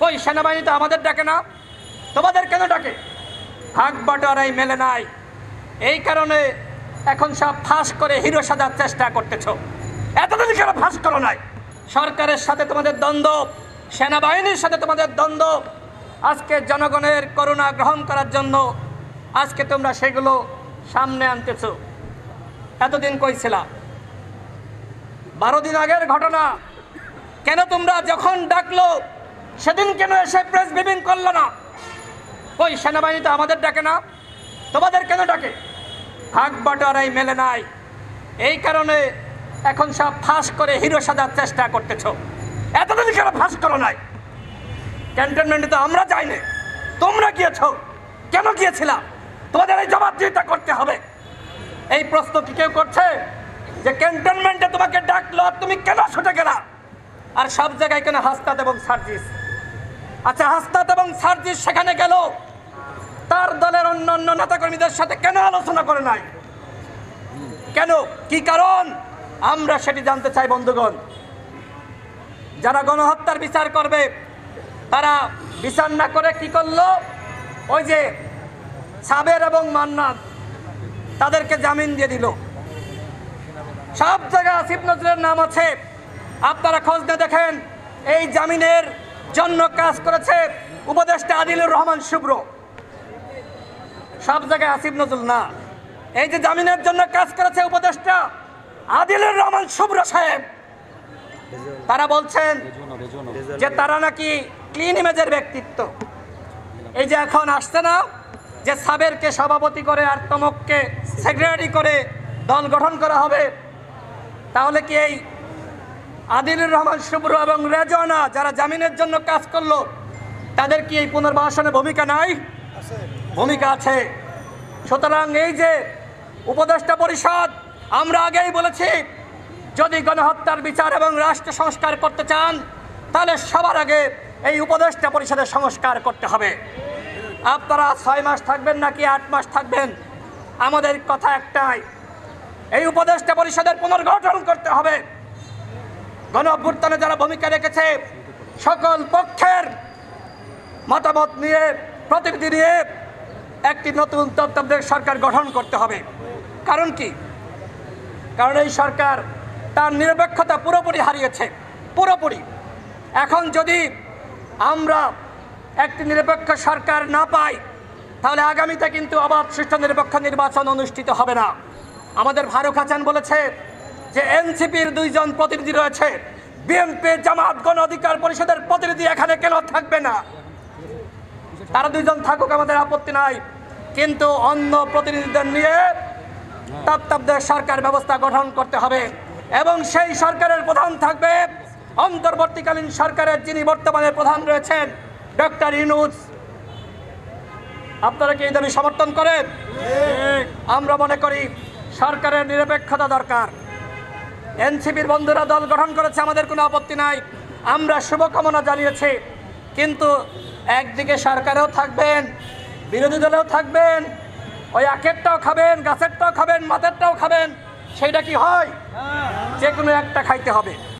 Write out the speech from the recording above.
কই সেনাবাহিনী তো আমাদের ডাকে না, তোমাদের কেন ডাকে? ভাগ বাটোয়ারাই মেলে নাই, এই কারণে এখন সব ফাঁস করে হিরো সাজার চেষ্টা করতেছ। এতদিন কেন ফাঁস করো নাই? সরকারের সাথে তোমাদের দ্বন্দ্ব, সেনাবাহিনীর সাথে তোমাদের দ্বন্দ্ব, আজকে জনগণের করুণা গ্রহণ করার জন্য আজকে তোমরা সেগুলো সামনে আনতেছ। এতদিন কইছিলা? 12 দিন আগের ঘটনা, কেন তোমরা যখন ডাকলো সেদিন কেন এসে প্রেস ব্রিফিং করলো না? কই সেনাবাহিনী তো আমাদের ডাকে না, তোমাদের কেন ডাকে? ভাগ বাটোয়ারাই মেলে নাই, এই কারণে এখন সব ফাঁস করে হিরো সাজার চেষ্টা করতেছ। এতদিন কেন ফাঁস করো নাই? ক্যান্টনমেন্টে তো আমরা যাইনি, তোমরা গিয়েছ, কেন গিয়েছিলা? তোমাদের এই জবাবদিহিতা করতে হবে। এই প্রশ্ন কি কেউ করছে যে ক্যান্টনমেন্টে তোমাকে ডাকলো তুমি কেন ছুটে গেলা? আর সব জায়গায় কেন হাসনাত এবং সার্জিস? আচ্ছা, হাসনাত এবং সার্জিস সেখানে গেল, তার দলের অন্যান্য নেতাকর্মীদের সাথে কেন আলোচনা করে নাই? কেন, কি কারণ? আমরা সেটি জানতে চাই বন্ধুগণ। যারা গণহত্যার বিচার করবে তারা বিচার না করে কি করলো? ওই যে সাবের এবং মান্নান, তাদেরকে জামিন দিয়ে দিল। সব জায়গায় আসিফ নজরুলের নাম আছে, আপনারা খোঁজ নিয়ে দেখেন। এই জামিনের জন্য কাজ করেছে উপদেষ্টা আদিলুর রহমান শুভ্র, সব জায়গায় আসিফ নজরুল না। এই যে জামিনের জন্য কাজ করেছে উপদেষ্টা আদিলুর রহমান শুভ্র সাহেব, তারা বলছেন যে তারা নাকি ক্লিন ইমেজের ব্যক্তিত্ব। এই যে এখন আসছে না যে সাবেরকে সভাপতি করে আর তমককে সেক্রেটারি করে দল গঠন করা হবে, তাহলে কি এই আদিলুর রহমান শুভ্র এবং রেজওয়ানা যারা জামিনের জন্য কাজ করলো তাদের কি এই পুনর্বাসনে ভূমিকা নাই? ভূমিকা আছে। সুতরাং এই যে উপদেষ্টা পরিষদ, আমরা আগেই বলেছি যদি গণহত্যার বিচার এবং রাষ্ট্র সংস্কার করতে চান তাহলে সবার আগে এই উপদেষ্টা পরিষদের সংস্কার করতে হবে। আপনারা 6 মাস থাকবেন নাকি 8 মাস থাকবেন, আমাদের কথা একটাই, এই উপদেষ্টা পরিষদের পুনর্গঠন করতে হবে। গণ অভ্যুত্থানে যারা ভূমিকা রেখেছে সকল পক্ষের মতামত নিয়ে, প্রতিনিধি নিয়ে একটি নতুন তত্ত্বাবধায়ক সরকার গঠন করতে হবে। কারণ কি? কারণ এই সরকার তার নিরপেক্ষতা পুরোপুরি হারিয়েছে, পুরোপুরি। এখন যদি আমরা একটি নিরপেক্ষ সরকার না পাই তাহলে আগামীতে কিন্তু অবাধ সুষ্ঠু নিরপেক্ষ নির্বাচন অনুষ্ঠিত হবে না। আমাদের ফারুক হাসান বলেছে যে এনসিপির 2 জন প্রতিনিধি রয়েছে, বিএনপি জামাত গণ অধিকার পরিষদের প্রতিনিধি এখানে কেন থাকবে না? তারা 2 জন থাকুক, আমাদের আপত্তি নাই, কিন্তু অন্য প্রতিনিধিদের নিয়ে তত্ত্বাবধায়ক সরকার ব্যবস্থা গঠন করতে হবে এবং সেই সরকারের প্রধান থাকবে অন্তর্বর্তীকালীন সরকারের যিনি বর্তমানে প্রধান রয়েছেন ডক্টর ইউনূস। আপনারা কি এই দাবি সমর্থন করেন? আমরা মনে করি সরকারের নিরপেক্ষতা দরকার। এনসিপির বন্ধুরা দল গঠন করেছে, আমাদের কোনো আপত্তি নাই, আমরা শুভকামনা জানিয়েছি, কিন্তু একদিকে সরকারেও থাকবেন, বিরোধী দলেও থাকবেন, ওই আখেরটাও খাবেন, গাছেরটাও খাবেন, মাথারটাও খাবেন, সেইটা কি হয়? যে কোনো একটা খাইতে হবে।